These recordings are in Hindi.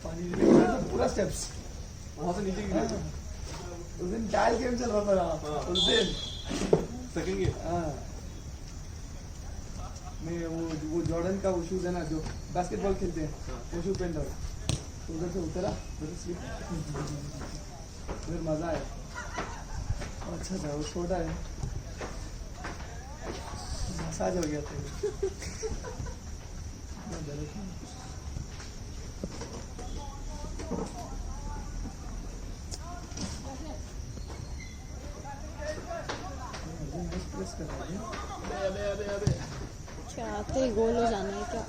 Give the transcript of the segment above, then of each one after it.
पानी लेने तो पूरा स्टेप्स वहाँ से नीचे गिरा। उस दिन टाइल गेम चल रहा था उस दिन सेकंड गेम। मैं वो जॉर्डन का वो शूज है ना जो बास्केटबॉल खेलते हैं वो शूज पहन रहा तो उधर से उतरा उधर स्लिप फिर मजा आया। अच्छा था वो छोटा है मसाज हो गया था। क्या आते ही गोल हो जाना है क्या?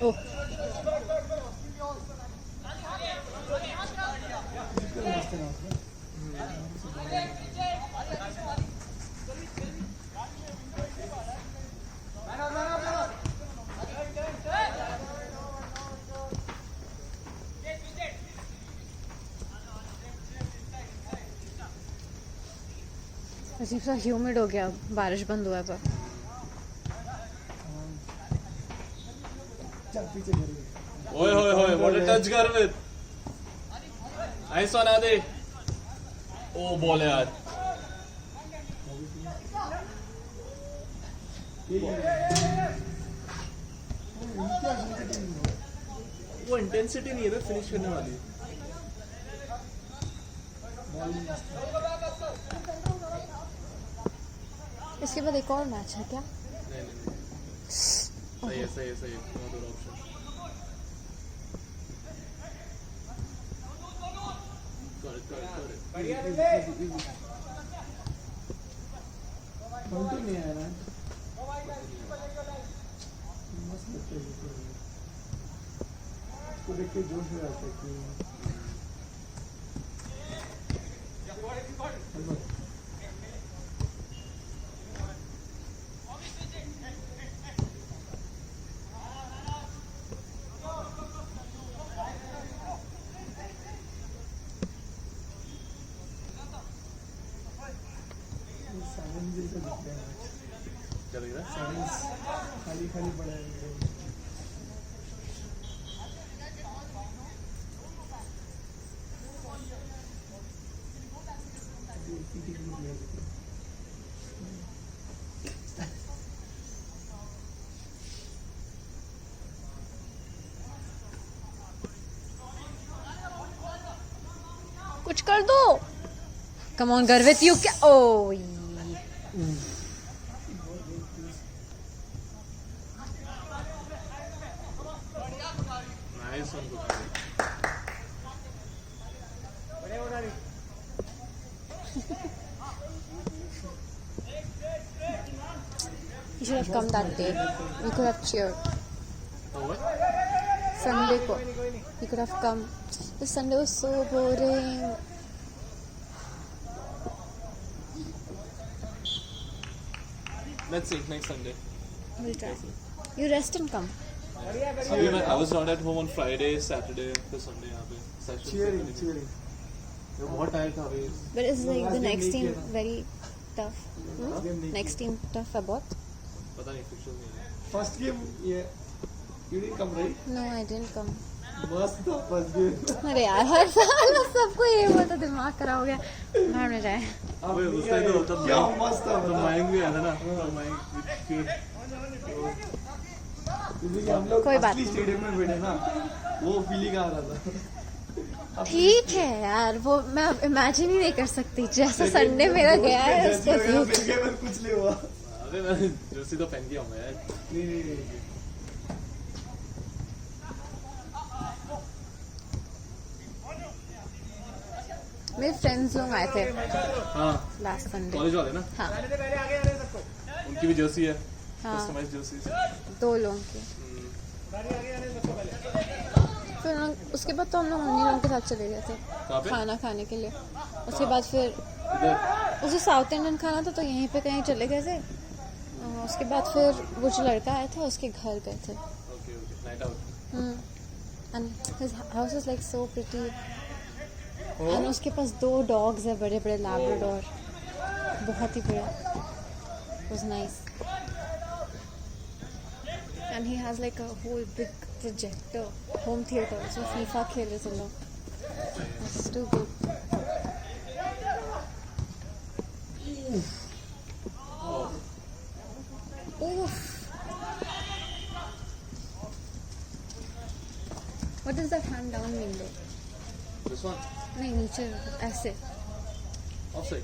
ओह अजीब सा ह्यूमिड हो गया बारिश बंद हुआ तो। ओए होए होए what a touch Garvit nice one आदे। ओ बॉल यार वो इंटेंसिटी नहीं है ना फिनिश करने वाली। इसके बाद एक और मैच है क्या? नहीं सही है सही है सही है। No other option. नहीं आया ना मस्त लगता है इसको देख के जोश में आता है कि क्या लग रहा है? खाली खाली पड़ा है। कुछ कर दो। कम ऑन गर्वित यू क्या? Oh nice one. You should have come that day. We could have cheered. Sunday ko. We could have come. The Sunday was so boring. Let's see next Sunday. We'll try. You rest and come. I was not at home on Friday, Saturday, फिर Sunday यहाँ पे session। cheering ये बहुत टाइट था भाई। But is like the next team very tough? game Next team tough about? पता नहीं फिक्चर नहीं है। फर्स्ट गेम ये you didn't come right? No, I didn't come. मस्त था फर्स्ट गेम। अरे यार हर साल सबको ये हुआ तो दिमाग खराब हो गया। बाहर में जाए। अबे उसका ही तो होता क्या मस्त था। तो माइंग भी आया था ना। तो माइंग हम लोग कोई बात असली नहीं। स्टेडियम में बैठे ना वो फीलिंग आ रहा था। ठीक है यार वो मैं इमेजिन ही नहीं कर सकती जैसा संडे मेरा गया है उसका कुछ नहीं हुआ। अरे मैं जर्सी तो पहन के आऊंगा यार। नहीं मेरे फ्रेंड्स लोग आए थे हाँ लास्ट संडे। कॉलेज वाले ना। हाँ उनकी भी जर्सी है। हाँ कस्टमाइज जर्सी। 2 लोगों की। फिर उसके बाद तो हम लोग उन्हीं लोगों के साथ चले गए थे कहाँ पे? खाना खाने के लिए। उसके बाद फिर इधर उसे साउथ इंडियन खाना था तो यहीं पे कहीं चले गए थे। उसके बाद फिर वो जो लड़का आया था उसके घर गए थे। Okay okay night out and his house is like so pretty. Oh. And उसके पास 2 डॉग्स है, बड़े बड़े लैब्राडोर, बहुत ही बड़ा। Was nice and he has like a whole big projector home theatre, उसमें फीफा खेल रहे थे लोग। It's too good. Oof. What does that hand down mean though? This one नहीं, नीचे ऐसे। ऑफ साइड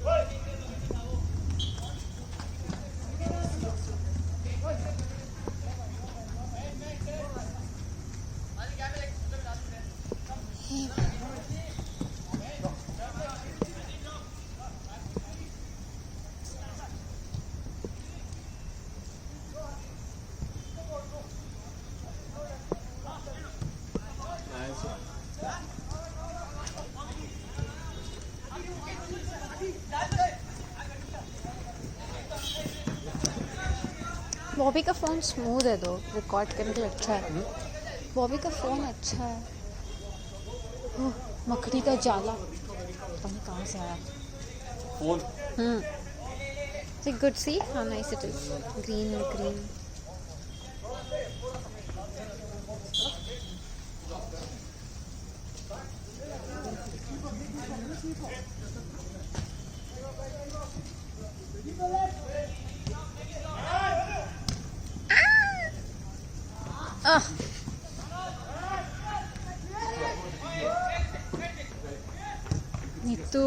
बॉबी का फ़ोन स्मूथ है दो, रिकॉर्ड करने के लिए अच्छा है। बॉबी का फ़ोन अच्छा है। ओह, मकड़ी का जाला पता नहीं कहाँ से आया। Phone It's good, see how nice it is, green and green. Ah! Nitu.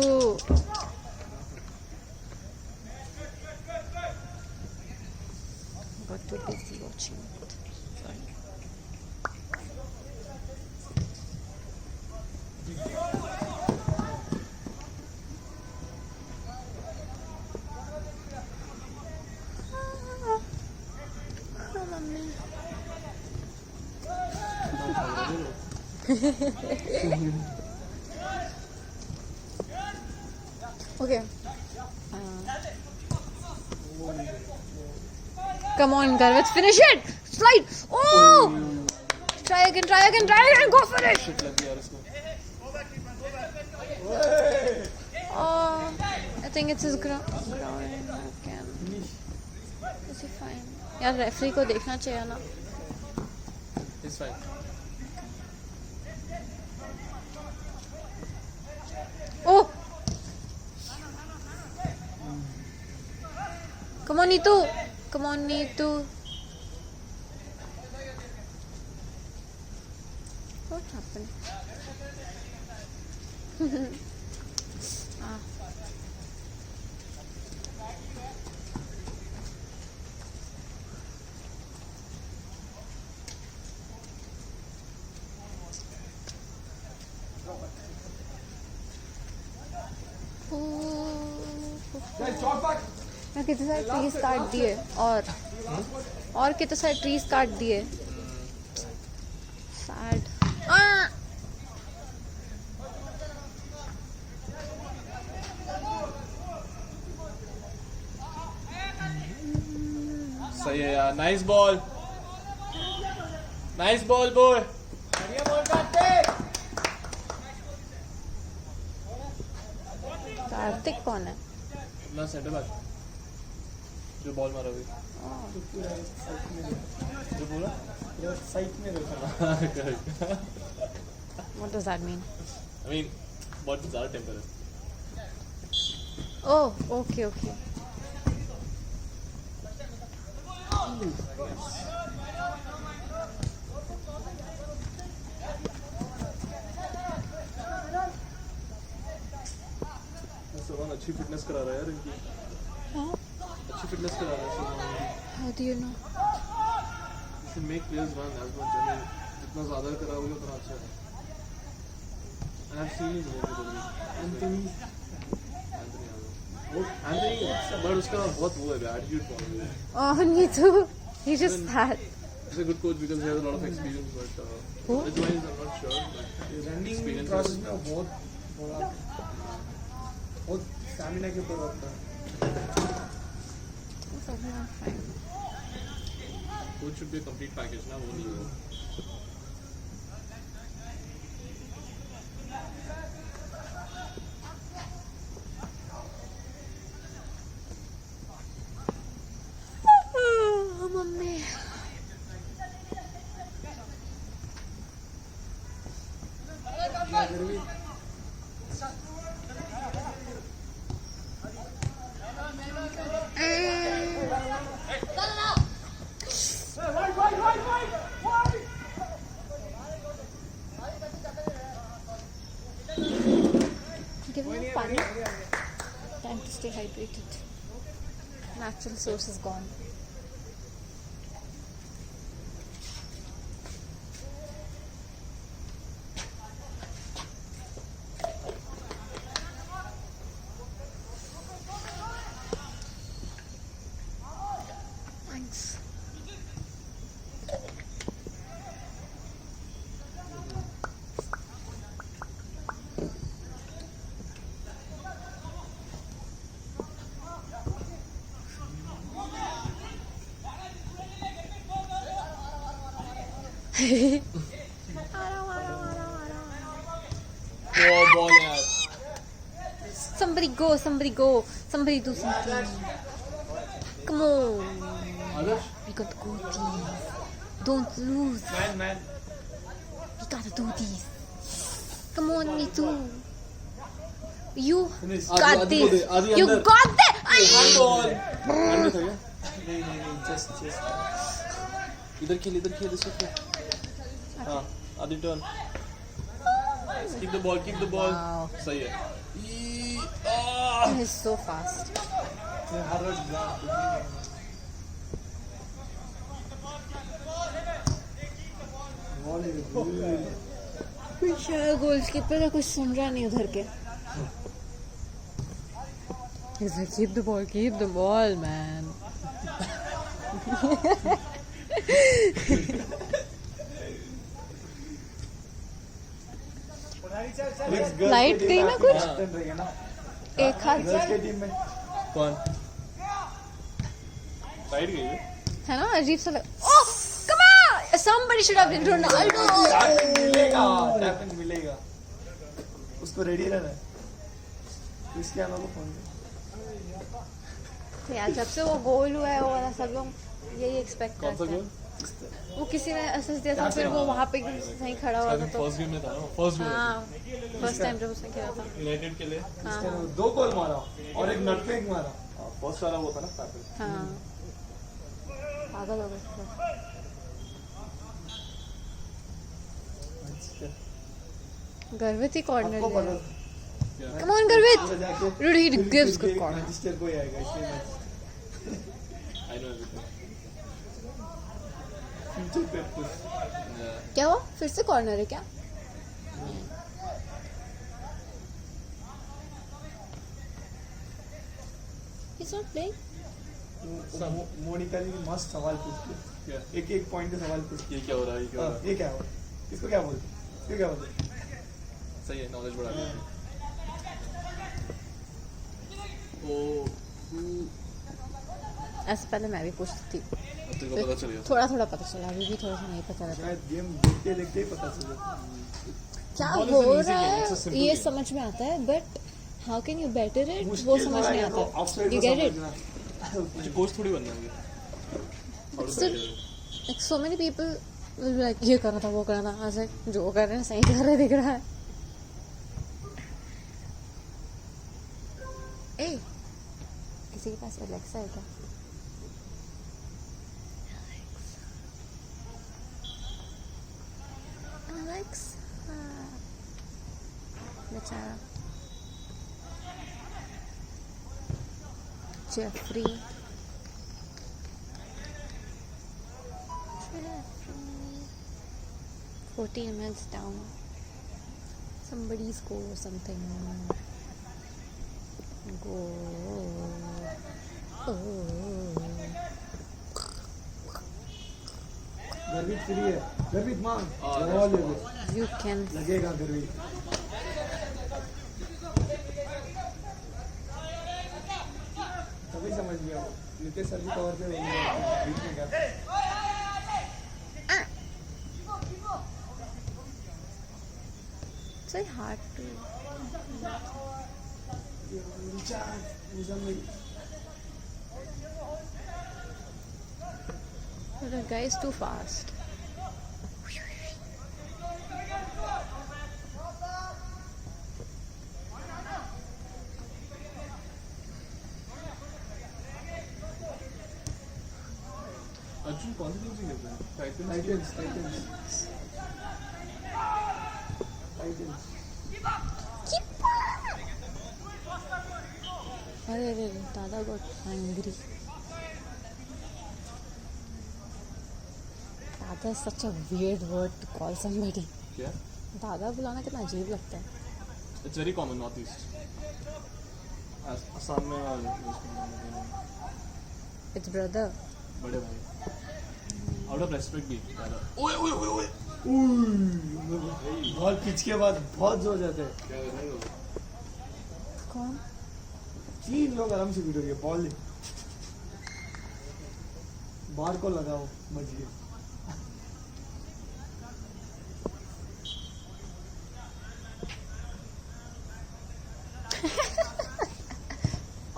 Got too busy watching it. Sorry. Mummy. Okay. Come on, girl, let's finish it. Slide. Oh! Try again. Go for it. Shit लग गया यार इसको Oh, I think it's his ground again. Is he fine? यार रेफरी को देखना चाहिए ना. It's fine Oh! Come on, Neetu. What happened? Ah. Guys, shot back. मैं कितने सारे ट्रीज काट दिए और कितने सारे ट्रीज काट दिए. सैड. सही है यार नाइस बॉल बॉय बढ़िया बॉल काटते. कार्तिक कौन है? ना सेंटर बैक जो बॉल मारा अभी जो बोला साइड में रखा. What does that mean? I mean बहुत ज़्यादा टेम्पर है Oh, okay. सोहन अच्छी फिटनेस करा रहा है यार इनकी Huh? अच्छी फिटनेस करा रहा है Sohan How do you know? You should make players run as much. I mean, जितना ज़्यादा कराओगे उतना अच्छा है. And I've seen his work with Anthony. Anthony, but उसका बहुत वो है attitude problem है. Oh, Neetu. He's just that. He's a good coach because he has a lot of experience, but Who? Knowledge wise, I'm not sure, but running Experience process में बहुत बड़ा बहुत स्टैमिना के ऊपर होता है. It's okay, I'm fine. coach should be a complete package, ना वो नहीं हो. मम्मी गर्मी give me पानी. Time to stay hydrated. Natural source is gone. Thanks. Oh, ball यार. Somebody go, somebody do something. Come on, Adarsh. we gotta go these. Don't lose. man We gotta do these. Come on, me too. You Finish. got आदि को दे, this. आदि You अंदर. got this. Handball. अंदर था क्या? नहीं just इधर खेल इसको खेल. हाँ, आदि turn. Keep the ball. Wow. सही है. He's so fast. हर रोज बॉल है. कुछ गोलकीपर का कुछ सुन रहा नहीं उधर के. He's like, keep the ball, man. Light गई ना कुछ एक हाथ गर्ल्स के टीम में कौन? साइड गई है. है ना अजीब सा लग. Oh, come on! Somebody should have been Ronaldo. Tapping मिलेगा उसको रेडी रहना है. इसके आना को फोन तो यार जब से वो गोल हुआ है वो वाला सब लोग यही एक्सपेक्ट कौन सा करते गोल? हैं. वो किसी ने असिस्ट दिया था फिर वो वहाँ पे एकदम सही खड़ा हुआ था तो फर्स्ट गेम में था ना. First game. हाँ फर्स्ट टाइम जब उसने खेला था. यूनाइटेड के लिए. हाँ 2 गोल मारा और एक नटपेक मारा. फर्स्ट वाला वो था ना पैपेल. हाँ पागल हो गए. गर्वित ही कॉर्नर आपको पता ले. Come on गर्वित. जाके Rudy gives good corner. Register को ही आएगा इसलिए match I know everything. Future पे पुश. Yeah. क्या हुआ फिर से कॉर्नर है क्या? He's not playing. मोनिका जी मस्त सवाल पूछती क्या? है. एक पॉइंट के सवाल पूछती ये क्या हो रहा है? ये क्या हो है. रहा है? ये क्या हो इसको क्या बोलते इसको क्या बोलते. सही है, नॉलेज बढ़ा दिया. ओ, ऐसे पहले मैं भी पूछती थी. तेरे को पता चल गया. थोड़ा पता चला अभी भी थोड़ा सा नहीं पता रहता. शायद गेम देखते देखते ही पता चले. क्या Ball is हो an easy रहा game, it's a है simple ये game. समझ में आता है but how can you better it वो मुश्किल समझ थोड़ा नहीं है तो आता. offside यू को गेट इट. समझना. अच्छा, कोच थोड़ी बनना है. How to Still, better it. like so many people will be like ये करना था वो करना था. आज जो कर रहे हैं सही कर रहे दिख रहा है. ए किसी के पास एलेक्सा है क्या? एलेक्सा बेचारा Jeffrey. 40 minutes down. Somebody score something. Go. Oh. Garvit free है, गर्वित मांग Oh, बॉल है वो। You can. लगेगा गर्वित। तभी समझ गया वो, नितेश सर भी कवर पे बीच में गया। It's very hard to. The guy is too fast. Arjun कौन सी टीम से खेलता है? Titans Titans. अरे अरे दादा got angry. Dada is such a weird word to call somebody. क्या? दादा बुलाना कितना अजीब लगता है. It's very common north east. Assam में और It's brother. बड़े भाई। Out of respect भी ज़्यादा। ओए ओए ओए ओए। बॉल पिच के बाद बहुत जोर जाते हैं। क्या कर रहे हो? कौन? 3 लोग आराम से गिरोगे, बॉल बार को लगाओ, बच गए।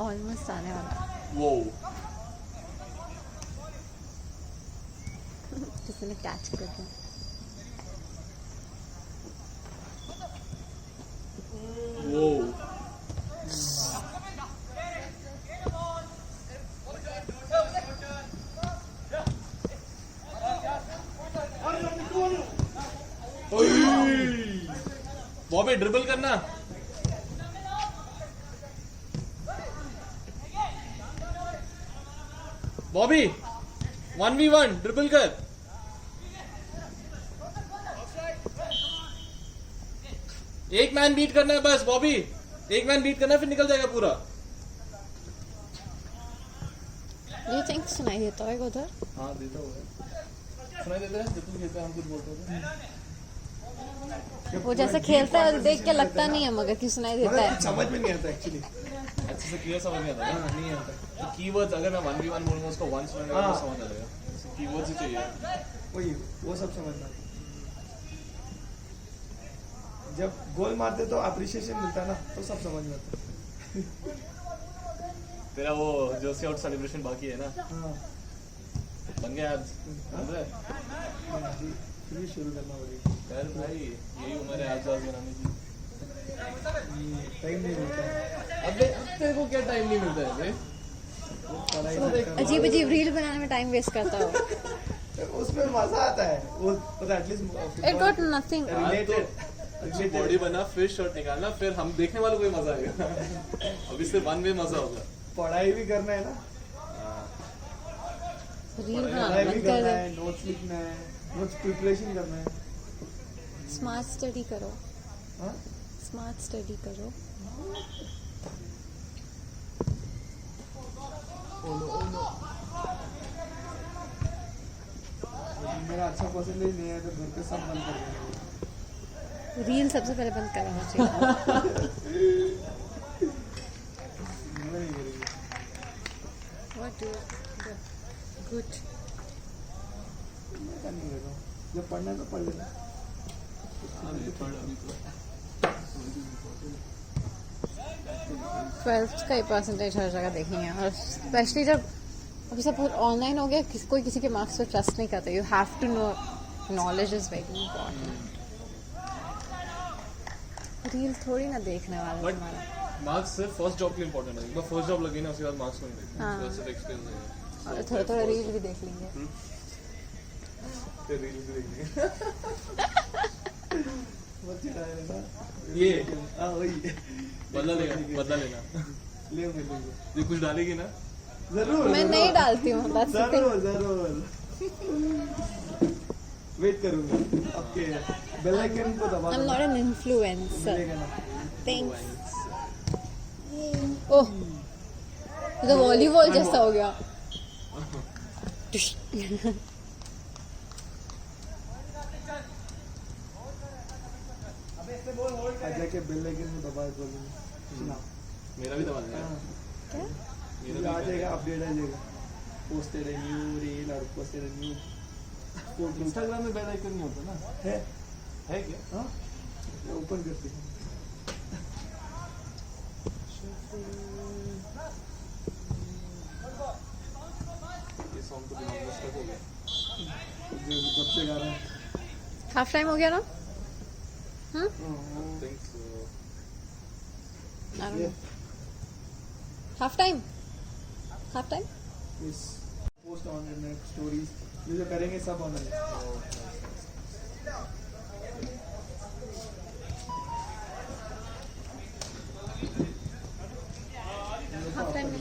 Almost आने वाला. वो किसी ने कैच कर दिया. वो बॉबी ड्रिबल करना. बॉबी 1v1 ड्रिबल कर. एक मैन बीट करना है बस बॉबी. एक मैन बीट करना है, फिर निकल जाएगा पूरा. Do you think सुनाई देता होगा उधर? हाँ देता हुआ है. सुनाई देता है जब तुम खेलते हैं हम कुछ बोलते हैं. वो जैसे खेलता है देख के लगता नहीं है मगर कि सुनाई देता है. समझ में नहीं आता एक्चुअली। अच्छे से क्लियर समझ नहीं आता ना. नहीं आता। तो कीवर्ड्स अगर मैं 1v1 बोलूंगा उसको वंस सुनेगा तो समझ आ जाएगा. कीवर्ड्स ही चाहिए. वही वो सब समझना। जब गोल मारते तो अप्रिशिएशन मिलता है ना, तो सब समझ में आता है। तेरा वो जर्सी आउट सेलिब्रेशन बाकी है ना. हाँ, बन गया आज. बन रहा है. फिर भी शुरू करना पड़ेगा। यार भाई यही उम्र है आज बनाने की. टाइम नहीं मिलता है। अबे अब तेरे को क्या टाइम नहीं मिलता है बे? पढ़ाई अजीब अजीब रील बनाने में टाइम वेस्ट करता हो. उसमें मजा आता है वो, पता at least It got nothing. Related body बना फिर शॉट निकालना, फिर हम देखने वालों को भी मजा आएगा. अभी सिर्फ वन वे मजा होगा. पढ़ाई भी करना है ना, रील बनाना पढ़ाई भी बंद कर करना दे. है, नोट्स लिखना है, नोट्स प्रिपरेशन करना है। स्मार्ट स्टडी करो. हाँ? स्मार्ट स्टडी करो. मेरा अच्छा परसेंटेज नहीं है तो घर पे सब बंद कर देंगे। रील सबसे पहले बंद कराना चाहिए. नहीं करेंगे। What do you do? Good. मैं नहीं कर रहा हूँ, जब पढ़ना है तो पढ़ लेना। 12th का ही परसेंटेज हर जगह देखेंगे और स्पेशली जब अभी सब ऑनलाइन हो गया, कोई किसी के मार्क्स पे ट्रस्ट नहीं करता. You have to know, knowledge is very important. Reel थोड़ी ना देखने वाला But- तुम्हारा. मार्क्स सिर्फ फर्स्ट जॉब के लिए इंपॉर्टेंट है. एक बार फर्स्ट जॉब लगी ना उसके बाद मार्क्स नहीं देखते. हाँ. तो सिर्फ एक्सपीरियंस है. और थोड़ा थोड़ा रील भी देख लेंगे. फिर रील भी देखनी. बहुत चिढ़ाया है ना। ये हाँ वही। बदला लेना, बदला लेना. ले मिलेंगे। ये कुछ डालेगी ना. जरूर। मैं नहीं डालती हूँ. That's the thing. जरूर जरूर। वेट करूंगा आपके बेल आइकन को दबा I'm not an influencer. मिलेगा ना। Thanks. ओह, ये तो वॉलीबॉल जैसा हो गया. जाके बेल आइकन में दबा बोलूँगा। मेरा भी दबा देना। क्या? मेरा भी आ जाएगा, अपडेट आ जाएगा, पोस्टेड है न्यू रील और पोस्टेड है न्यू फोटो। इंस्टाग्राम में बेल आइकन नहीं होता ना? है क्या? हाँ, ओपन करते हैं। ये सॉन्ग तो दिमाग में स्टक हो गया। जो कब से गा रहा है। हाफ टाइम हो गया ना? I think so. I don't know. Half time? Half time? Yes. Post on stories ये जो करेंगे सब ऑनलाइन। हाफ टाइम में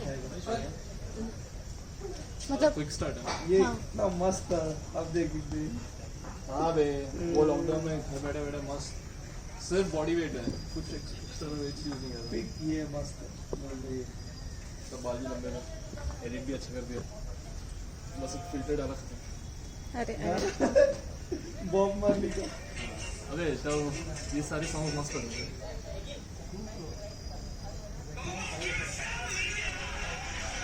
मतलब क्विक स्टार्ट है। ये हाँ। इतना मस्त था, अब देख हाँ बे, वो लॉकडाउन में घर बैठे बैठे मस्त सिर्फ बॉडी वेट है, कुछ एक्स्ट्रा वेट यूज नहीं कर रहा। पिक ये मस्त है। ये सब बाल भी लंबे हैं, एडिट भी अच्छा कर दिया, बस एक फिल्टर डाला खत्म। अरे बॉब मार्ली का अबे तो ये सारे सॉन्ग मस्त लगेंगे।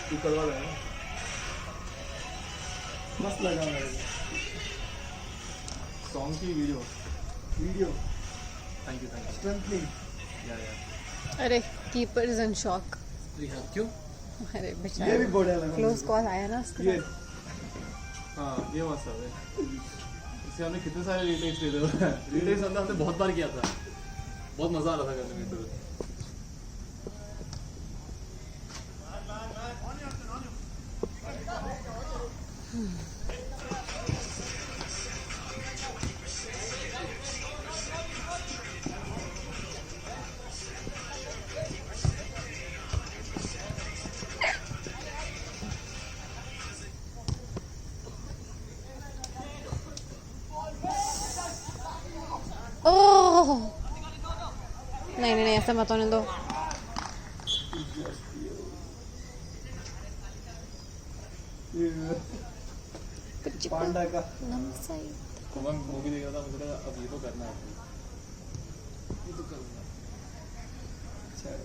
तू करवा रहा है ना? मस्त लगा मेरे को। सॉन्ग की वीडियो। Thank you strengthening. या अरे कीपर्स इन शॉक। क्यों? अरे ये भी बेचारा बढ़िया लगा क्लोज मुझे। कॉल आया ना उसके ये बाद। हाँ ये मस्त है। इससे हमने कितने सारे रीटेक्स दे दिए। रीटेक्स हमने बहुत बार किया था, बहुत मजा आ रहा था करने में। तो ओह नहीं नहीं नहीं, ऐसा मत होने दो। ये कुछ पांडा का नमस्ते। तो मैं मूवी देख रहा था, मुझे लगा अब ये तो करना है, ये तो करना है। अच्छा है।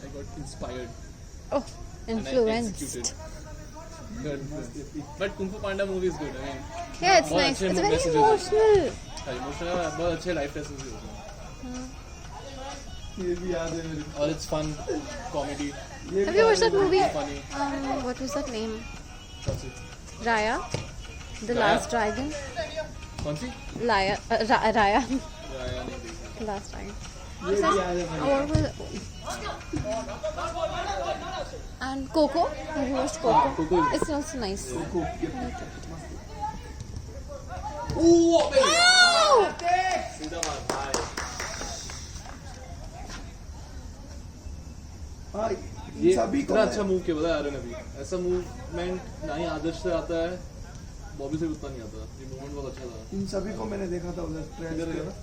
I got inspired oh and I influenced. executed. Good. But Kung Fu Panda movie is good. I mean, Yeah, it's बहुत nice. अच्छे It's very messages हैं। emotional. इमोशनल बहुत अच्छे लाइफ लेसन्स भी होते हैं, ये भी याद है मेरे और इट्स फन कॉमेडी। को। ये Have भी you याद watched है that movie? Funny. What was that name? कौन सी? Raya, the Raya? last dragon. कौन सी? Raya, Raya, राया नहीं देखी। the last dragon. ये भी याद है मेरे को। What was? And Coco. Have you watched Coco? Coco is- It's also nice. Coco, ये ओह अबे Wow! सीधा मार भाई। हाँ, ये इन सभी को इतना अच्छा मूव किया बताया आर्यन अभी। ऐसा मूवमेंट ना ही आदर्श से आता है, बॉबी से भी उतना नहीं आता। ये मूवमेंट बहुत अच्छा था। इन सभी को मैंने देखा था उधर किधर गया था?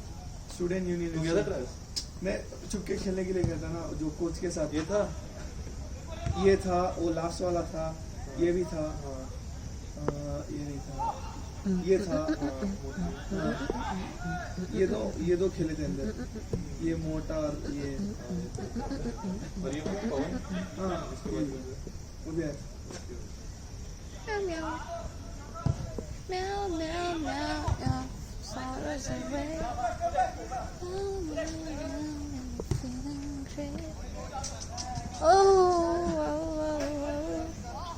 स्टूडेंट तू गया था यूनियन। ट्रायल्स? मैं चुपके खेलने के लिए गया था ना, जो कोच के साथ। ये था। ये था, वो लास्ट वाला था, ये भी था, हाँ ये नहीं था, ये था, ये दो खेले थे अंदर, ये मोटा और ये, और ये पवन हाँ इसके बाद वो भी है। Meow meow. Meow meow meow meow. Sorrows away. Meow meow meow. Feeling great. Oh, oh, oh, oh.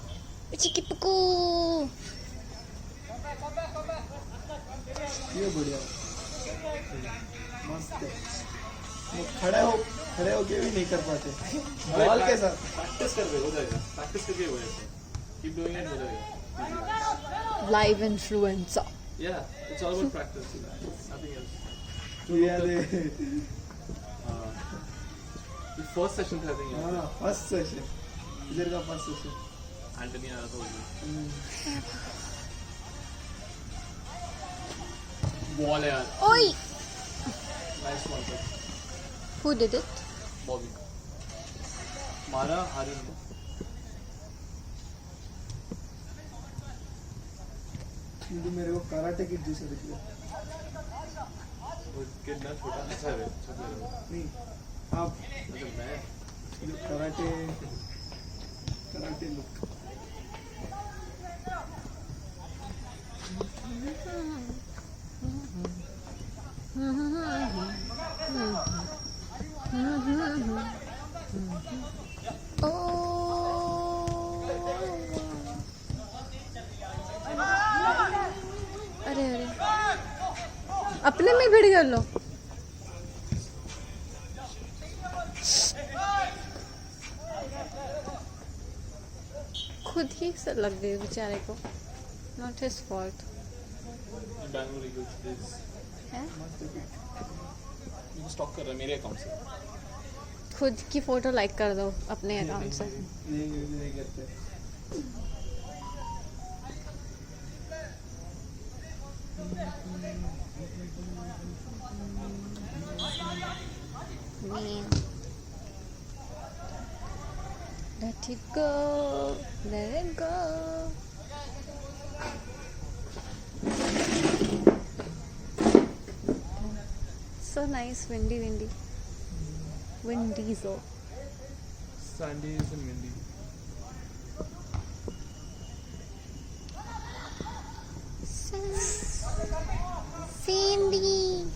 Chiki puku. ये बढ़िया मस्त है। वो खड़े होके भी नहीं कर पाते बॉल के साथ। प्रैक्टिस कर रहे हो जाएगा, प्रैक्टिस करके हो जाएगा, कीप डूइंग इट हो जाएगा। Live influencer. Yeah, it's all about practice, nothing else. ये याद है। The first session था I think यहाँ हाँ, फर्स्ट सेशन, इधर का फर्स्ट सेशन। पे एंटनी आया था उसमें। बॉल है यार, Oi! नाइस वन पर Who did it? बॉबी मारा आर्यन ने। क्योंकि मेरे को कराटे की जैसे दिख रहा है। वो कितना छोटा अच्छा है छोटा है। नहीं आप अच्छा मैं जो कराटे लुक अरे अरे अपने में भिड़ कर लो। खुद ही से लग गई बेचारे को, not his fault Bangalore eagles please है। ये स्टॉक कर रहा है मेरे अकाउंट से। खुद की फोटो लाइक कर दो अपने अकाउंट से। नहीं करते Man. Let it go, let it go. So nice, windy. Windy so. Sandy is in windy. Sandy.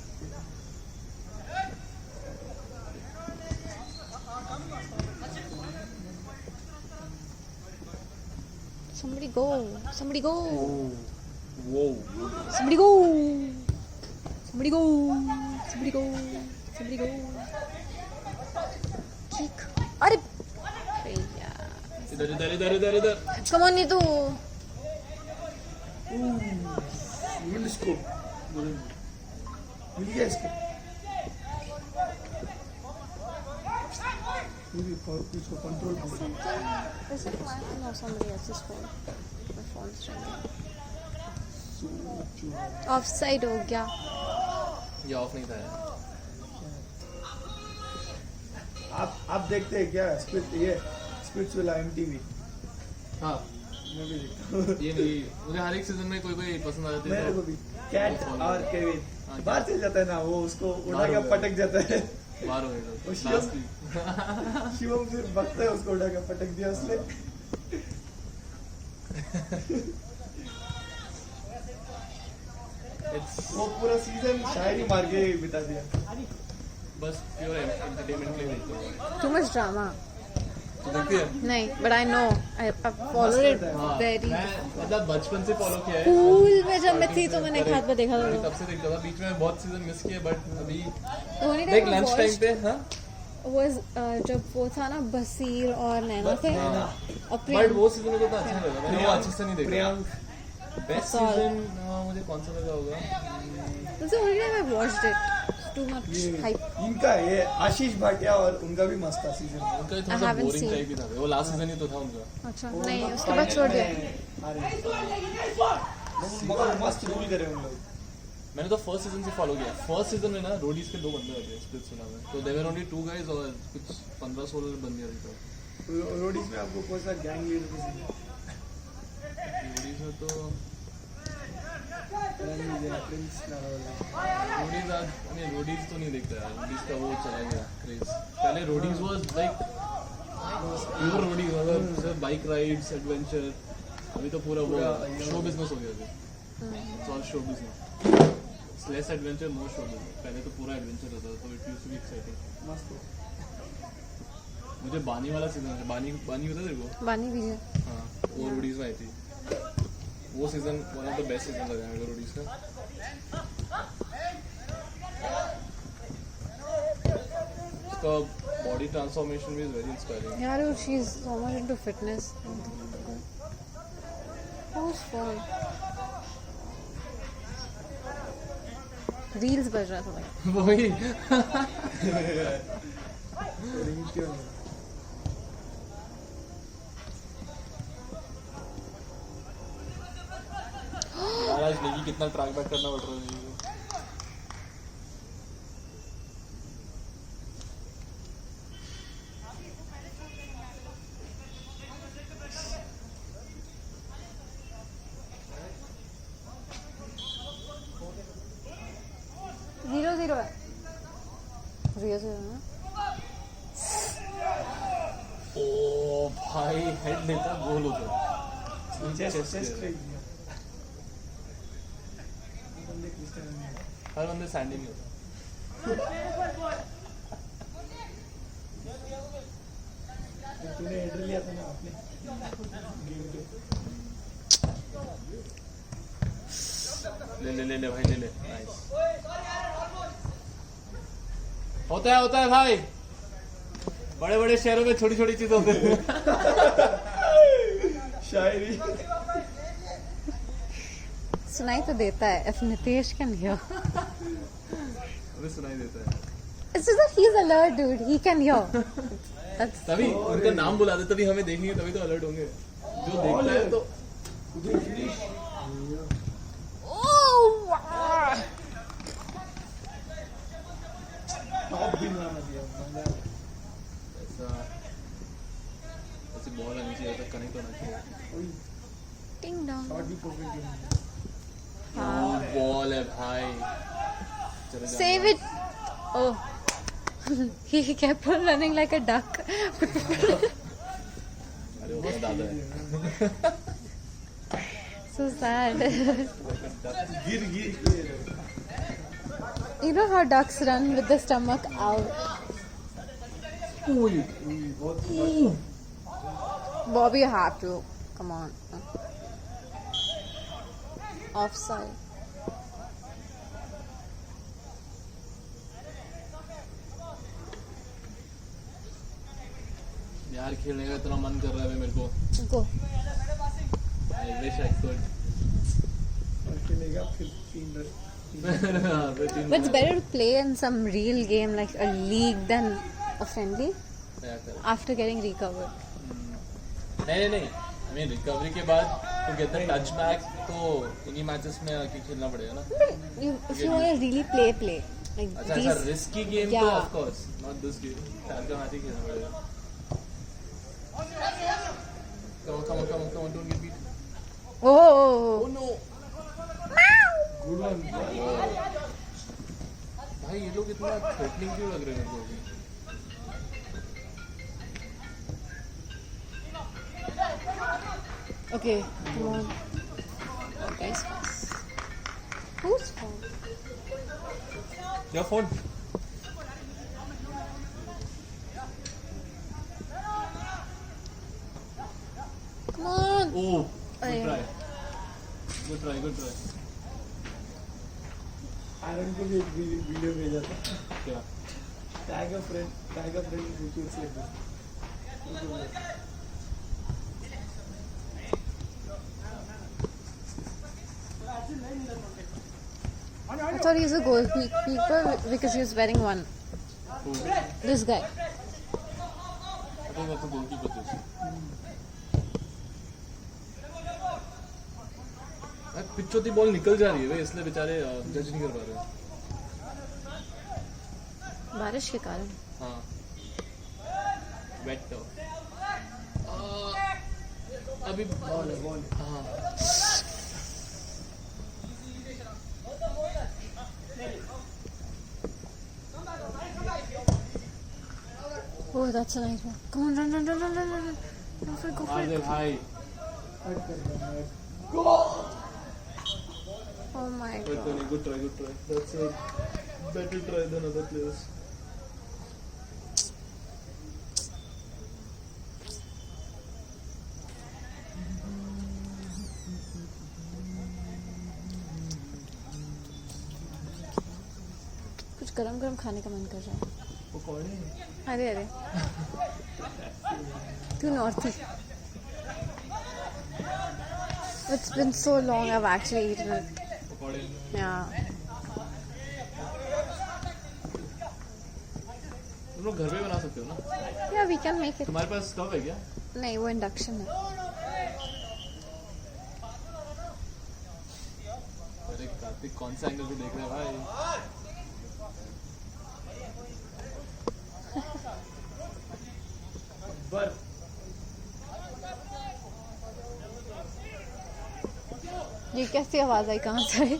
Somebody go. Somebody go. Whoa. Somebody go. Somebody go. Somebody go. Somebody go. Kick. अरे भैया. इधर Come on नीतू. मिल इसको मिल गया इसको इसको control Is it mine? No, somebody else's phone. My phone's ringing. Offside हो गया. ये ऑफ नहीं था यार। आप देखते हैं क्या स्पिरिट्स वाला MTV हाँ मैं भी देखता हूँ ये नहीं मुझे हर एक सीजन में कोई पसंद आ जाती मेरे को है। भी कैट और केविन हाँ, बाहर चल जाता है ना वो उसको उड़ा बाहर के हो गया। पटक जाता है बाहर हो गए वो तो शिवम- लास्ट वीक। शिवम फिर बकता है उसको उड़ा के पटक दिया उसने वो पूरा सीजन शायरी मार के बिता दिया बस प्योर एंटरटेनमेंट के लिए देखते हो। Too much drama. तो देखती है नहीं, but I know. I followed it हाँ, very. मैं मतलब बचपन से फॉलो किया है। स्कूल में जब मैं थी तो मैंने एक Correct. हाथ में देखा अभी था. तब से देखता था बीच में बहुत सीजन मिस किए बट अभी The only देख time I lunch time watched पे हाँ was जब वो था ना बसीर और नैना थे और बट प्रियंक. वो सीजन को तो अच्छा नहीं लगा मैंने वो अच्छे से नहीं देखा। Priyank best Assault. सीजन मुझे कौन सा लगा होगा That's the only time I watched it. It's too much hype. इनका ये आशीष भाटिया और उनका भी मस्त था सीजन उनका I थोड़ा सा haven't बोरिंग seen. टाइप ही था वो लास्ट सीजन ही तो था उनका। अच्छा नहीं उसके बाद छोड़ दिया. मगर मस्त रूल करे उन लोग मैंने तो फर्स्ट सीजन से फॉलो किया। फर्स्ट सीजन में ना रोडीज के 2 बंदे होते हैं स्प्लिट्स विला में तो देवर ओनली 2 गाइस और कुछ 15-16 बंदे अभी तो रोडीज में आपको कौन सा गैंग लीडर पसंद है रोडीज में तो प्रिंस नारोला रोडीज आज नहीं रोडीज तो नहीं देखता यार रोडीज का वो चला गया क्रेज। पहले Roadies was like pure Roadies मतलब सिर्फ बाइक राइड्स एडवेंचर। अभी तो पूरा वो शो बिजनेस हो गया अभी it's all show business less adventure more show business. पहले तो पूरा एडवेंचर रहता था तो it used to be exciting. मस्त मुझे बानी वाला सीजन बानी होता तेरे को बानी भी है. हाँ वो रोडीज में आई थी वो season one of the best season लगा मेरे को रोडीज का। उसका बॉडी ट्रांसफॉर्मेशन भी इज वेरी इंस्पायरिंग। यार she is so much into fitness. Whose phone? Reels बज रहा था भाई. वही रिंगटोन यार आज नेगी कितना ट्रैक बैक करना पड़ रहा है नेगी को। हीरो है रियल से ना ओ भाई हेड लेता गोल होता चेस्ट ट्रेक दिया बंदे क्रिस्टियानो हर बंदे सैंडी नहीं होता तूने हेडर लिया था ना आपने गेम के ले भाई ले नाइस होता है भाई बड़े बड़े शहरों में छोटी छोटी चीजें होती है शायरी सुनाई तो देता है if Nitesh can hear हमें सुनाई देता है it's just that he's alert dude he can hear that's तभी उनका नाम बुला दे तभी हमें देखेंगे तभी तो अलर्ट होंगे जो देखता है तो टॉप भी मार दिया मजा ऐसा ऐसे बॉल आनी चाहिए तो कनेक्ट होना चाहिए ओए ding dong शॉट भी परफेक्ट है हाँ बॉल है भाई चले जाओ। save it oh he kept on running like a duck अरे वो बहुत दादा है so sad गिर you know how ducks run with the stomach out बहुत Bobby you have to come on offside यार खेलने का इतना मन कर रहा है मेरे को go I wish I could और खेलेगा फिर 3 run but it's better to play in some real game like a league than a friendly after getting recovered नहीं आई मीन रिकवरी के बाद तो गेट द टच बैक तो इन्हीं मैचेस में आके खेलना पड़ेगा ना if you want to really play like अच्छा these रिस्की गेम तो Yeah. Of course not this game चार का मैच ही खेलना पड़ेगा come on don't get beat oh no good one भाई ये लोग इतना थ्रेटनिंग क्यों लग रहे हैं मेरे को अभी okay come on guys who's phone your phone come on oh Aye. good try iron को भी एक वीडियो भेजा था क्या tag a friend which is like this I thought he was a goalkeeper because he was wearing one oh this guy I think that's a goalkeeper this पिछोती बॉल निकल जा रही है वे इसलिए बेचारे जज नहीं कर पा रहे बारिश के कारण हाँ वेट अभी बॉल हाँ oh that's a nice one come on run go for it मार दे भाई हट कर रहा है गो oh my Good god try. That's a better try than other players. कुछ गरम खाने का मन कर रहा है पकौड़े अरे तू नॉर्थी It's been so long I've actually eaten it. पकौड़े Yeah. तुम लोग घर पे बना सकते हो ना Yeah, we can make it. तुम्हारे पास स्टोव है क्या नहीं वो इंडक्शन है. अरे कार्तिक कौन सा एंगल से देख रहे हैं भाई बर ये कैसी आवाज आई कहाँ से आई?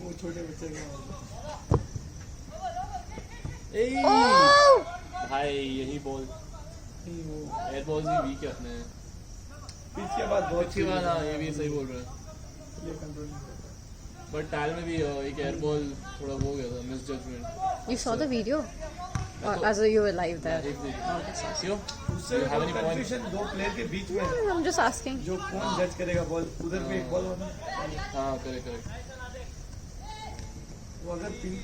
वो छोटे बच्चे का ओह भाई यही बॉल एयर बॉल्स ही वीक है अपने पिच के बाद बहुत उसके बाद हाँ ये भी सही बोल रहे हैं ये कंट्रोल नहीं करता। बट टैल में भी एक एयर बॉल थोड़ा वो हो गया था misjudgement you saw the video or as you were live there क्यों उससे You have any point? Confusion दो प्लेयर के बीच में I'm just asking जो कौन जज करेगा बॉल उधर पे एक बॉल होना हाँ करेक्ट करेक्ट वो अगर pin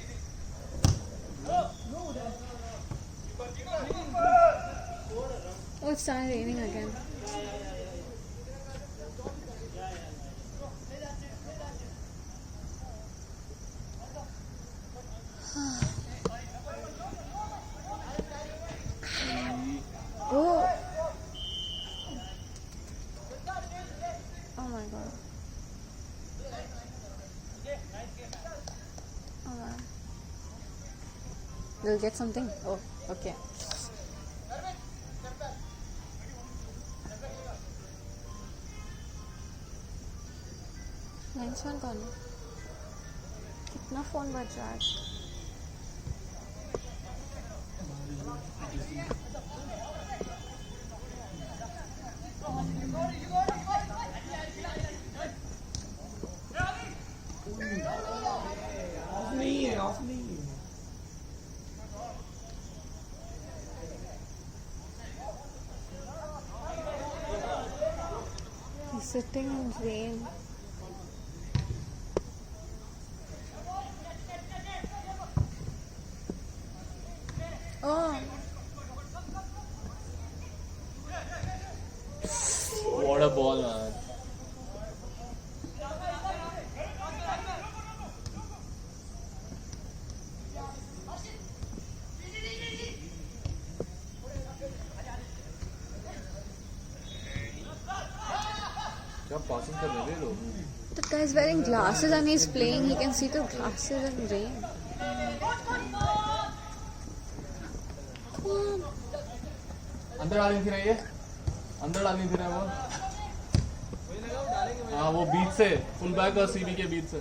oh it's started raining again oh oh my god oh man we'll get something oh okay next one कौन है कितना फोन बज रहा है नहीं है ऑफ नहीं है He's sitting in rain oh What a ball, man. क्या पासिंग कर रहे हैं लोग that guy is wearing glasses and he's playing he can see the glasses in rain अंदर डालनी थी ना ये अंदर डालनी थी ना वो हाँ वो बीच से फुल बैक और सीबी के बीच से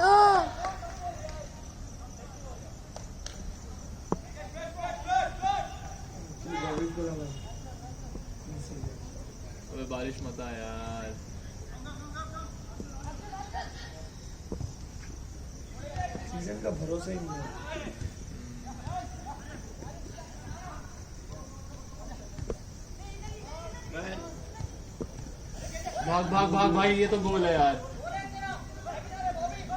oh अबे बारिश मत आ यार सीजन का भरोसा ही नहीं है भाग भाग भाग भाई ये तो गोल है यार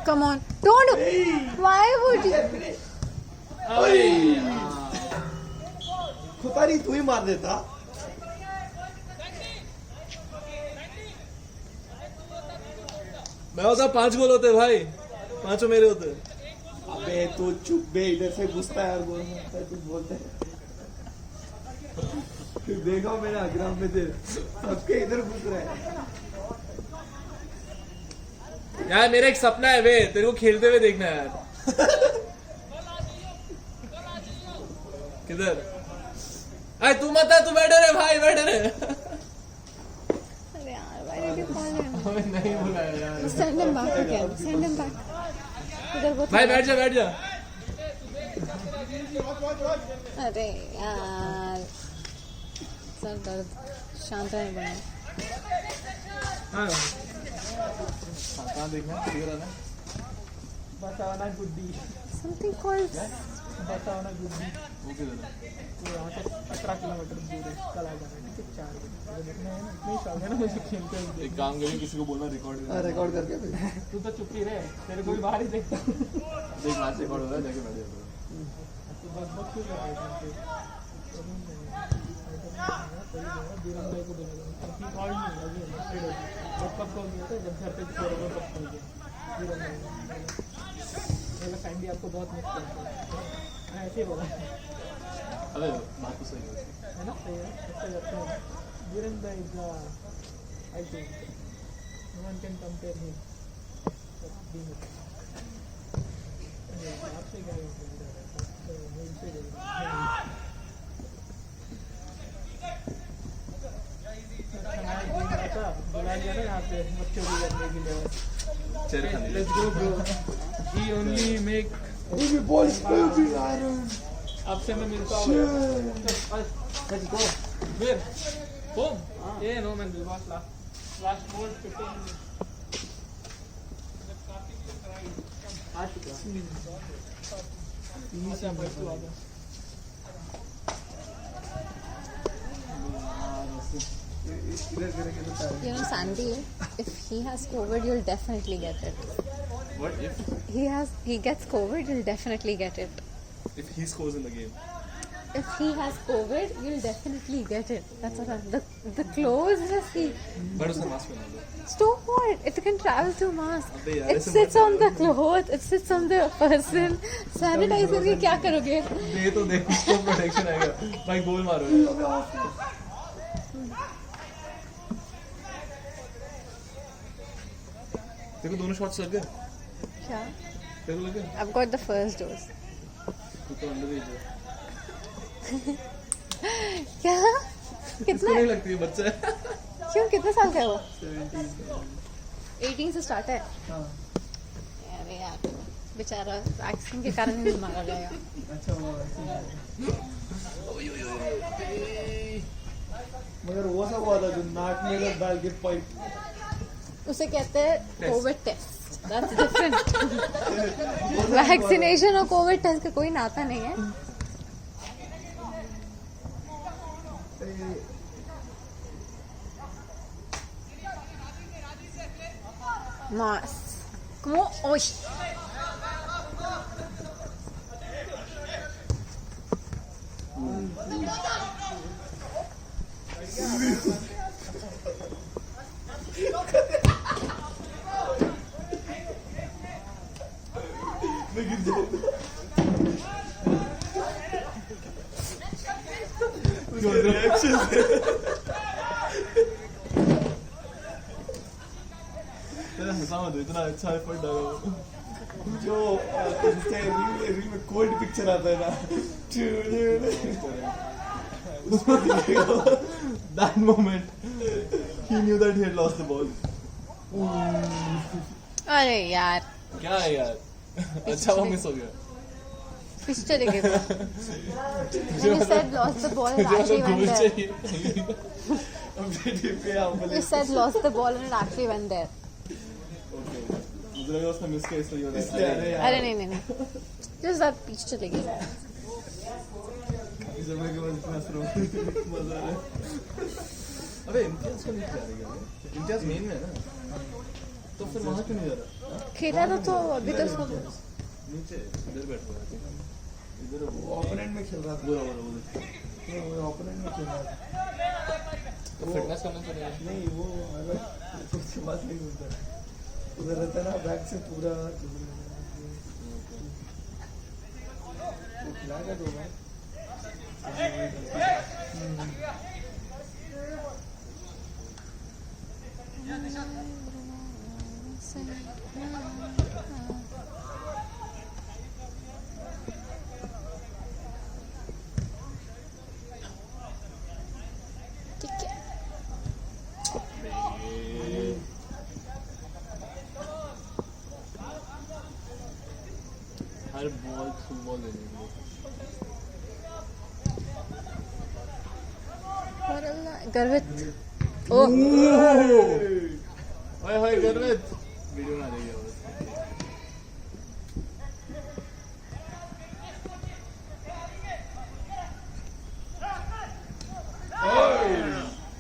come on don't why would you अरे खुतारी तू ही मार देता मैं होता 5 गोल होते भाई 5 मेरे होते अबे तू चुप बे इधर से घुसता है और गोल मारता है कुछ बोलते है फिर देखो मेरा ग्राउंड में दे सबके इधर घुस रहे हैं यार मेरा एक सपना है वे तेरे को खेलते हुए देखना है यार किधर अरे तू मत तू बैठे रहे भाई बैठे रहे अरे यार why did you call him हमें नहीं बुलाया यार send him back again send him back इधर वो भाई बैठ जा अरे यार सर दर्द शांत रहने बना हाँ कहाँ देखना किधर आना बताना गुड्डी something called बताना गुड्डी वो किधर है तो यहाँ से 17 किलोमीटर दूर है कल आ जाना ठीक है 4 बजे देखना है ना नहीं शौक है ना मुझे खेलते हुए एक काम करिए किसी को बोलना रिकॉर्ड करके तू तो चुप ही रहे तेरे को भी बाहर ही देखता देख मैच रिकॉर्ड हो रहा है जाके बैठ जाओ तू बस बस क्यों कर रहा है बीरम भाई को बोला कि कॉल नहीं लगी है जब कब कॉल किया था जब घर पे छोड़ वो कब कॉल किया बीरम भाई मेरा फैमिली आपको बहुत मिस करता है ऐसे ही बोला अबे बात तो सही है ना सही है ऐसे करते हैं बीरम भाई is I think no one can compare him आपसे क्या बुला लिया ना यहाँ पे बच्चों को करने के लिए चेयर खाली let's go bro he only make Baby boy is baby iron. ups and मिलता Shit. होगा. Let's go. Where? Home? Yeah, no man. This was last more 15 minutes. इधर करेंगे तो time. You know, Sandy, if he has COVID, you'll definitely get it. What if He gets COVID, you'll definitely get it. he scores in the game? If he has COVID, you'll definitely get it. That's what I'm. The closeness he. But उसने mask पहना था. Stop what? It can travel through mask. अबे यार, It ऐसे sits मत on the clothes. It sits on the person. Sanitize करके क्या करोगे? दे तो दे उसको प्रोटेक्शन आएगा. भाई गोल मारो. देखो दोनों शॉट्स लग गए. क्या? देखो लग गए. I've got the first dose. तू तो अंडर एज है. क्या? इसको कितना? नहीं लगती है बच्चा है. क्यों? कितने साल का है वो? 17. 18 से स्टार्ट है. हाँ. अरे यार, बेचारा वैक्सीन के कारण ही मारा गया. अच्छा हुआ वैसे. मगर वो सब हुआ था जो नाक में अगर डाल के पाइप. उसे कहते हैं Covid test. That's different. Vaccination और कोविड टेस्ट का कोई नाता नहीं है. Mas. Como? Oi. जो रिएक्शन तेरा हंसा मत इतना अच्छा एफर्ट डाला. जो इंस्टा रील में कोल्ड पिक्चर आता है ना. That moment he knew that he had lost the ball. अरे यार, क्या है यार. अच्छा वो मिस हो गया. पिच चले गए. You said lost the ball and it actually went goal there. चाहिए. You said lost the ball and it actually went there. मुझे लगा उसने मिस किया इसलिए हो रहा इसलिए अरे है. यार. अरे नहीं नहीं नहीं. Just that पिच चले गए. इस समय के बाद इतना स्लो. मजा आ रहा है. अबे इम्तियाज को नहीं खिला रही है. इम्तियाज मेन में है ना. तो फिर वहाँ क्यों नहीं जा रहा. खेला तो अभी तो सब. नीचे इधर बैठ रहा है. इधर वो ओपोनेंट में खेल रहा था. बोला बोला बोला. वो ओपोनेंट में खेल रहा था. तो फिटनेस करना चाहिए. नहीं वो अगर उसके बाद नहीं होता. उधर रहता है ना बैक से पूरा. खिलाएगा दो बार. ठीक है. हर बॉल थ्रू बॉल लेने के लिए. और अल्लाह गर्वित. ओह ओए होए गर्वित. वीडियो ना देगा बस.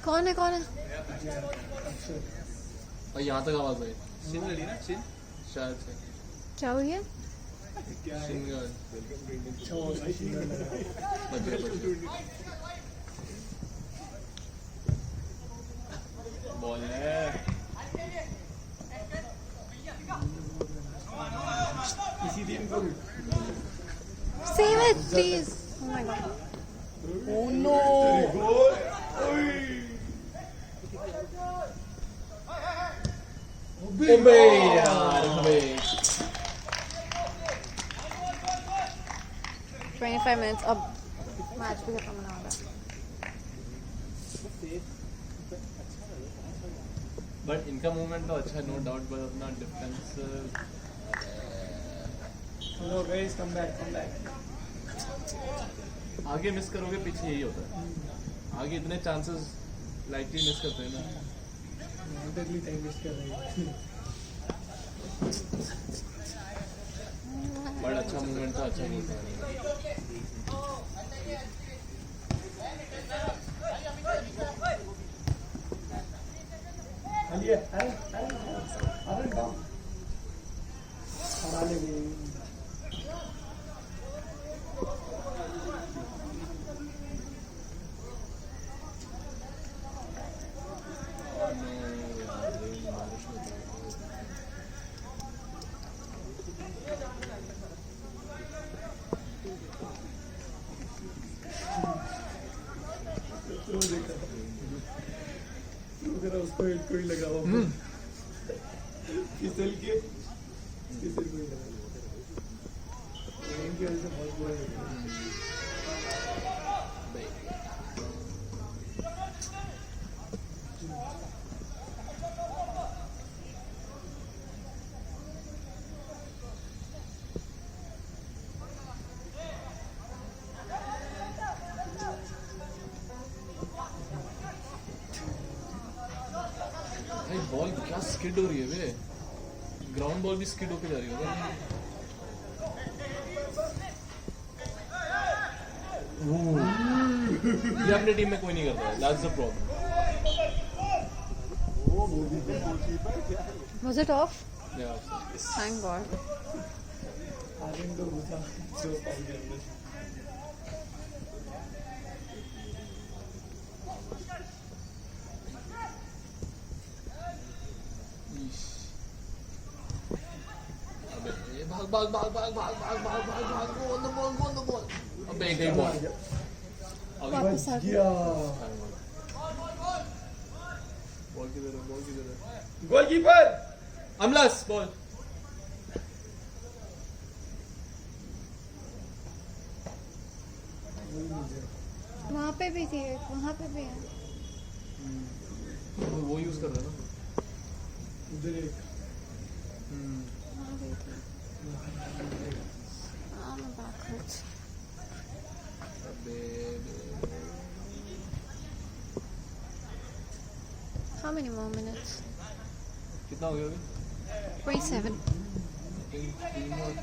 कौन है कौन है? और यहाँ तक आवाज आई. चिन लड़ी ना चिन. शायद से क्या हुई है? चिन का अच्छा वो सही लगा. बच गया. बॉल है. इसी दिन को Save it, please. Oh my god. Oh no. गोल. अबे यार अबे. 25 minutes अब मैच भी खत्म होने वाला है. बट इनका मूवमेंट तो अच्छा है नो डाउट. बट अपना defence no guys come back आगे मिस करोगे, पीछे यही होता है। आगे इतने चांसेस लाइटली मिस करते हैं ना। मेंटली टाइम वेस्ट कर रही है। बड़ा अच्छा मूवमेंट था, अच्छा मूवमेंट था। अरे डाउन हरा ले गई। उसको कोई लगा हुआ फिसल के फिसल कोई लगा की वजह से बहुत बुरा लगा। बॉल क्या स्किड हो रही है बे, ग्राउंड बॉल भी स्किड होके जा रही होगा। ये अपनी टीम में कोई नहीं करता है, that's the problem. Was it off? Yeah. Thank God. Aryan को घुसा जो पाल के अंदर। भाग भाग भाग भाग भाग भाग भाग भाग भाग गो ऑन द बॉल। अबे गई बॉल। वापस आ गया। बॉल किधर है, बॉल किधर है? गोलकीपर अमलस बॉल। वहाँ पे भी थी, वहाँ पे भी है। वो यूज कर रहा है ना। उधर एक वहाँ भी थी। हाँ मैं backwards. How many more minutes? कितना हो गया अभी? 27. तीन और।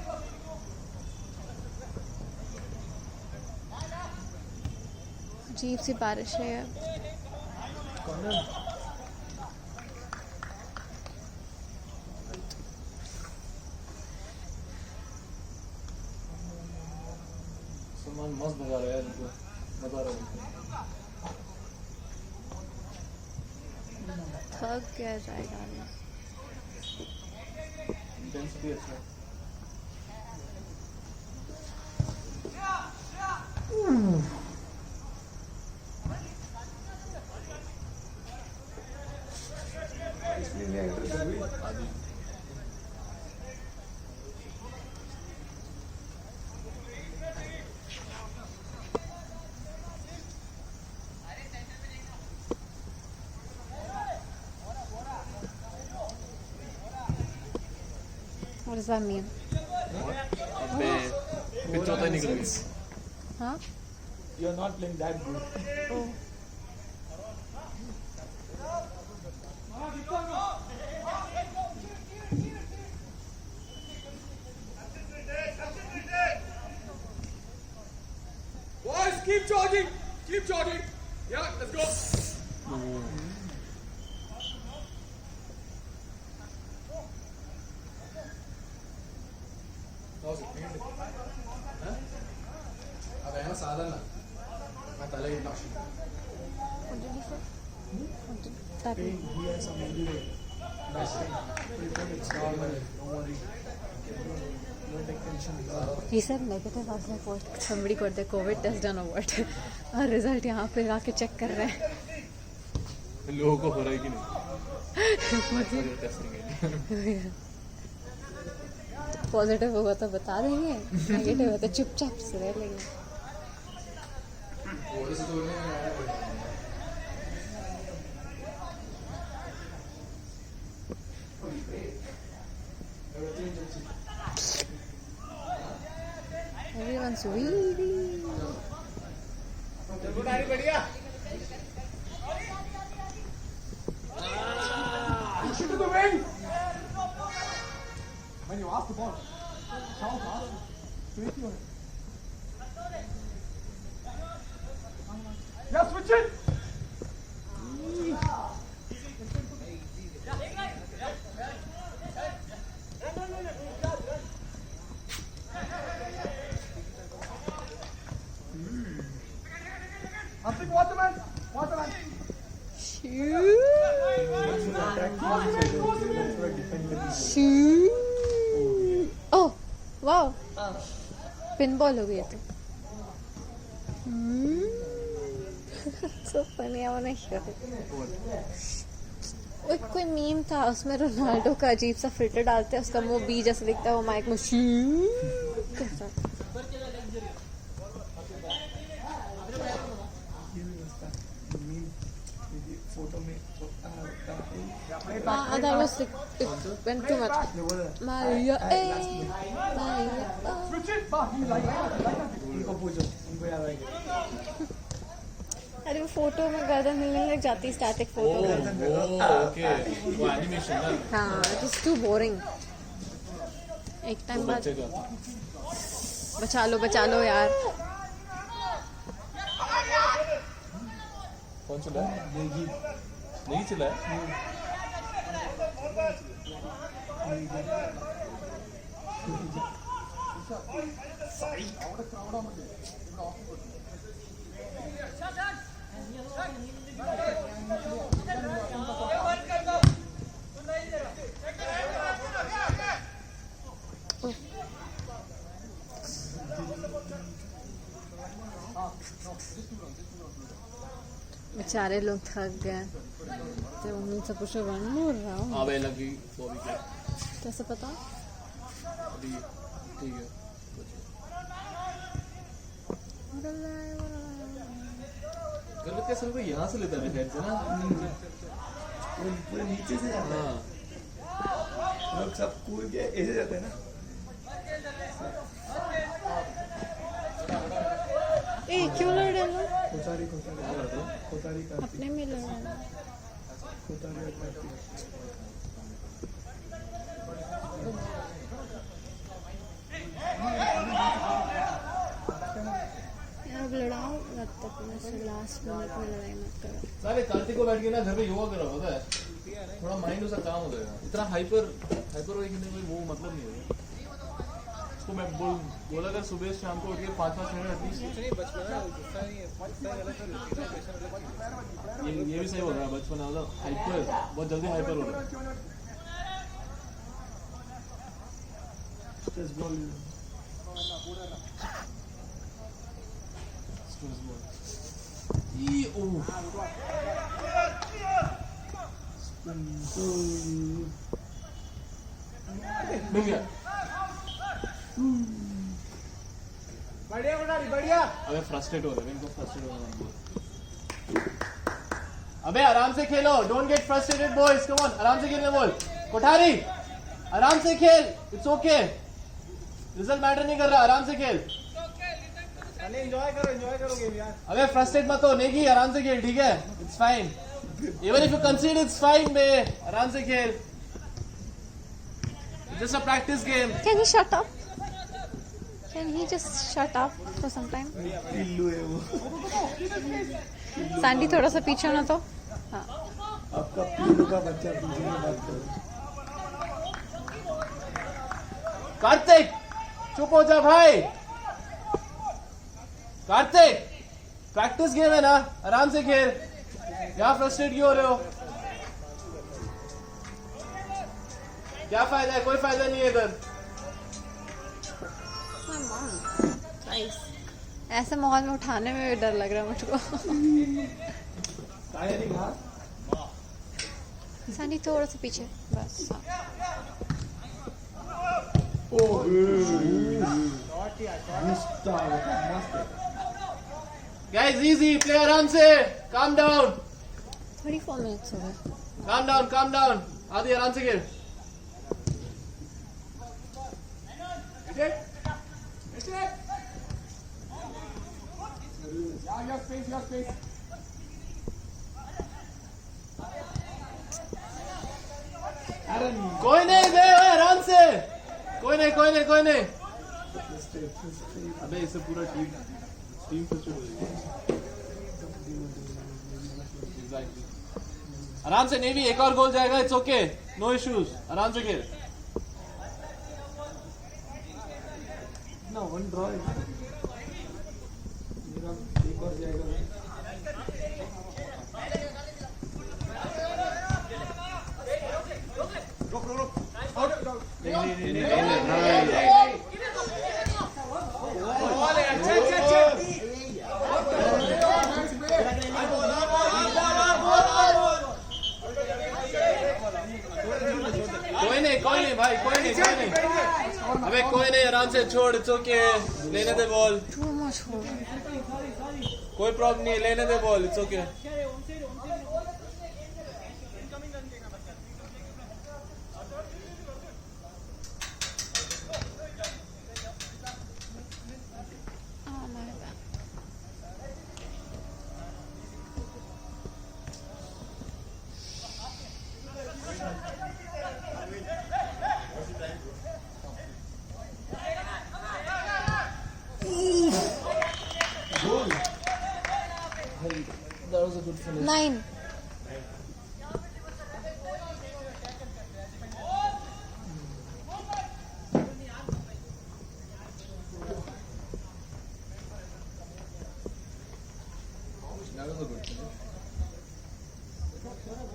अजीब सी बारिश है यार। कौन है? सलमान मस्त भगा रहा है यार, इनको मजा आ रहा है। थक गया जाएगा। इंटेंसिटी अच्छा है। इसलिए नहीं एंटर कर रही। आदि What does that mean? अबे पिच होता ही निकल गई। हाँ? You are not playing that good. Oh. Boys, keep jogging. Keep jogging. Yeah, let's go. अबे साधन मैं पहले ही What did he say? What did that Pain, mean? he has some injury. That's it. It's normal. Don't worry. Don't take tension. He said negative. I was like, what? Somebody got their COVID test done or what? और रिजल्ट यहाँ पे आके चेक कर रहे हैं। लोगों को हो रहा है कि नहीं? टेस्टिंग है। पॉजिटिव होगा तो बता देंगे, नेगेटिव होगा तो चुपचाप से रह लेंगे। Everyone's weaving. Push it to the wing. When you ask the ball, shout fast. Straight to it. Yeah, switch it. Atik, Waterman. Waterman. Shoot. Oh, wow. Pinball हो गया तो. So funny, I wanna hear it. कोई मीम था उसमें रोनाल्डो का अजीब सा फिल्टर डालते हैं, उसका मुंह बी जैसा दिखता है, वो माइक में कैसा. फोटो में that was like, it went too much. Maria, Maria. Switch it. He like that. उनको पूछो, उनको याद आएगा. अरे वो फोटो में गर्दन मिलने लग जाती, स्टैटिक फोटो. ओके वो एनिमेशन ना. हाँ, it is too boring. एक टाइम बाद बच्चे का बचा लो यार. कौन चला है? नहीं चला है. बेचारे लोग थक गए तो उनसे पूछो वन मोर राउंड. अबे लगी 4 विकेट. कैसे पता? अभी ठीक है. गलत कैसे लोग यहाँ से लेता है हेड से ना. पूरे नीचे से जाता है. हाँ लोग सब कूद के ऐसे जाते हैं ना. ए क्यों लड़ रहे हो? खोतारी अपने में लड़ रहे हो. अब लड़ाओ मत, अपने से लास्ट मिनट में लड़ाई मत करो. सारे कार्तिक को बैठ के ना घर पे योगा करो, पता है थोड़ा माइंड उसका काम हो जाएगा. इतना हाइपर में वो मतलब नहीं होगा उसको. मैं बोला अगर सुबह शाम को उठ के 5-5 मिनट एटलीस्ट. ये भी सही हो रहा है. बचपन वाला हाइपर बहुत जल्दी हाइपर हो रहा है. मिल गया. बढ़िया. अबे फ्रस्ट्रेट हो रहे हैं. इनको फ्रस्ट्रेट होना. अबे आराम से खेलो. Don't get frustrated boys. Come on, आराम से खेलने बोल. कोठारी आराम से खेल. It's okay. रिजल्ट मैटर नहीं कर रहा. आराम से खेल. एंजॉय करो गेम यार. अबे फ्रस्ट्रेट मत हो. नेगी आराम से खेल. ठीक है, it's fine. Even if you concede it's fine बे. आराम से खेल. Just a practice game. Can you shut up? Can he just shut up for some time? पिल्लू है वो. सैंडी थोड़ा सा पीछे होना तो. हाँ. आपका पिल्लू का बच्चा पीछे में बात करो. कार्तिक चुप हो जा भाई. कार्तिक प्रैक्टिस गेम है ना. आराम से खेल. क्या फ्रस्ट्रेट क्यों हो रहे हो? क्या फायदा है? कोई फायदा नहीं है इधर. ऐसे माहौल में उठाने में भी डर लग रहा है मुझको. सैंडी थोड़ा सा पीछे बस. Guys, easy. Play आराम से. Calm down. 34 minutes हो गए. Calm down. आदि आराम से खेल. Yeah, your space, your space. Aaron. कोई नहीं दे आराम से, कोई नहीं कोई नहीं कोई नहीं। अबे इसे पूरा टीम फ्रस्ट्रेट हो जाएगी। Exactly. आराम से नेवी, एक और गोल जाएगा, इट्स ओके, नो इश्यूज, आराम से खेल। ना वन ड्रॉ है मेरा, एक और जाएगा। कोई नहीं भाई, कोई नहीं। अबे कोई नहीं, आराम से छोड़, इट्स ओके, लेने दे बॉल, Too much home. कोई प्रॉब्लम नहीं, लेने दे ball, it's okay. Oh my bad. That was a good finish. 9. That was a good finish.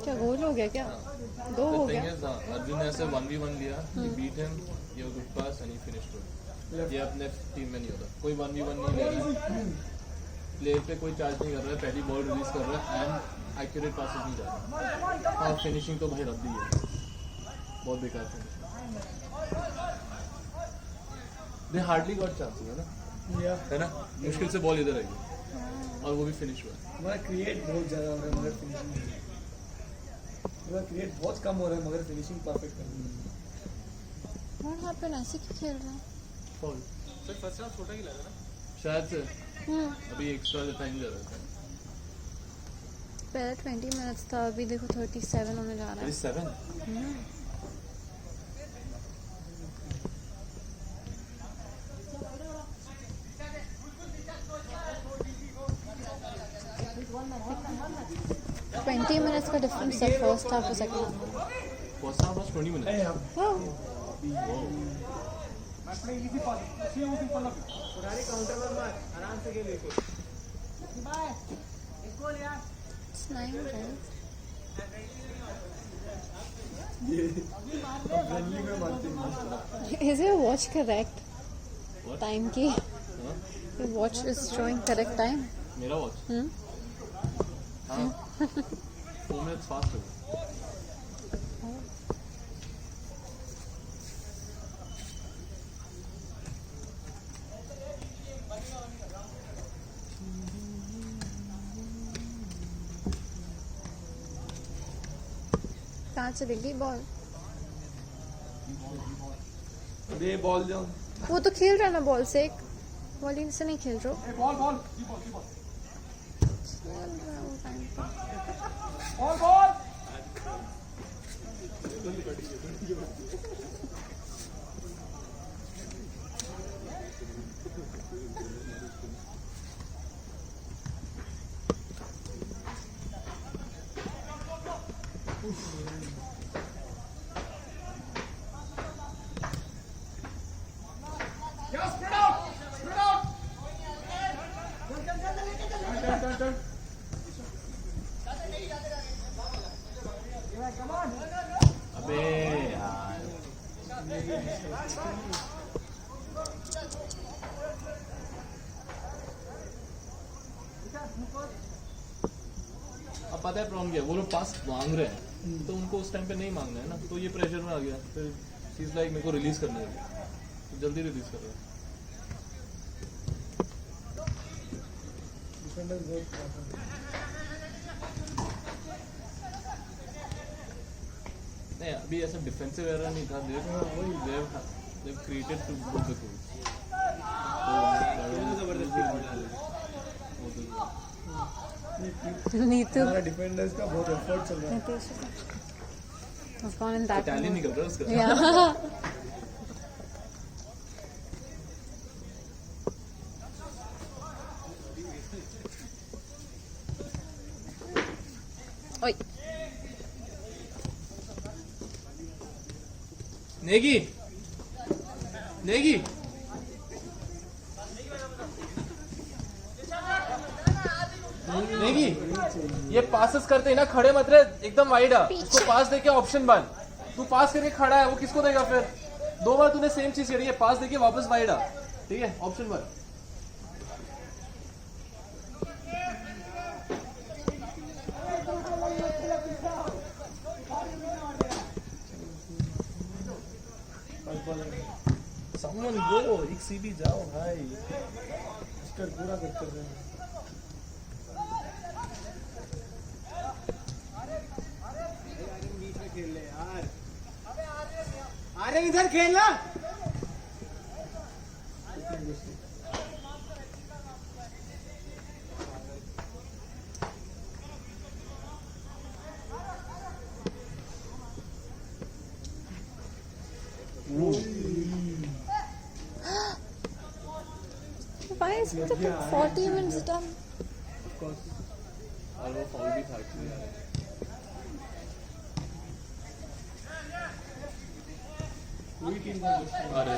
क्या गोल हो गया क्या? 2 हो The thing गया. is, अर्जुन ने ऐसे 1v1 लिया, he beat him, gave a good pass and he finished it. ये अपने टीम में नहीं होता, कोई 1v1 नहीं ले रहा है, प्लेयर पे कोई चार्ज नहीं कर रहा है, पहली बॉल रिलीज कर रहा है एंड एक्यूरेट पासेस नहीं जा रहा। और फिनिशिंग तो भाई रद्दी है, बहुत बेकार फिनिशिंग। दे हार्डली गॉट चांसेस है ना, है ना, मुश्किल से बॉल इधर आई और वो भी फिनिश हुआ। हमारा क्रिएट बहुत ज़्यादा हो रहा है मगर फिनिशिंग नहीं। हमारा क्रिएट बहुत कम हो रहा है मगर फिनिशिंग परफेक्ट है। What happened? ऐसे क्यों खेल रहे हैं? फॉल सर फर्स्ट हाफ छोटा ही लगा ना। शायद से अभी एक्स्ट्रा टाइम जा रहा था। पहले 20 मिनट्स था, अभी देखो 37 होने जा रहा है। 37 20 मिनट्स का डिफरेंस है फर्स्ट हाफ और second half. First half was 20 minutes. मैं play easy pass, see you simple लग। पुरानी काउंटर पर मार, आराम से खेल इसको। बाय इसको ले यार। It's 9 right? ये फ्रेंडली में मारते हैं। Is your watch correct? What? Time की? हाँ? Your watch is showing correct time? मेरा वॉच Hmm? हाँ 4 मिनट्स फास्ट हो गया। कहाँ चलेगी बॉल? दे बॉल दो। वो तो खेल रहा है ना बॉल से, बॉलिंग से नहीं खेल रहा। ए बॉल बॉल की बॉल की बॉल। खेल रहा है वो टाइम पे। Ball ball. Yeah, spread out. Spread out. Turn. Come on. अबे यार अब पता है प्रॉब्लम क्या है, वो लोग पास मांग रहे हैं तो उनको उस टाइम पे नहीं मांगना है ना, तो ये प्रेशर में आ गया, फिर चीज लाइक मेरे को रिलीज करना है, तो जल्दी रिलीज कर रहा है। डिफेंडर्स बहुत नहीं अभी ऐसा डिफेंसिव एरर नहीं था, they created to book the goal. वो नीतू हमारा डिफेंडर्स का बहुत एफर्ट चल रहा है. Nitish was gone in that Italian mood. निकल रहा है उसका. Yeah. Oi. नेगी नेगी नेगी ये पासेस करते हैं ना, खड़े मत रहे एकदम वाइड आ. उसको पास देके ऑप्शन बन. तू पास करके खड़ा है, वो किसको देगा फिर? 2 बार तूने सेम चीज करी है, पास देके वापस वाइड आ. ठीक है, ऑप्शन बन. Someone go, एक सीधी जाओ भाई. इसका पूरा करते हैं. अरे इधर खेलना. Why is it the 40 minutes done? और वो फाउल भी था actually यार. पूरी टीम का अरे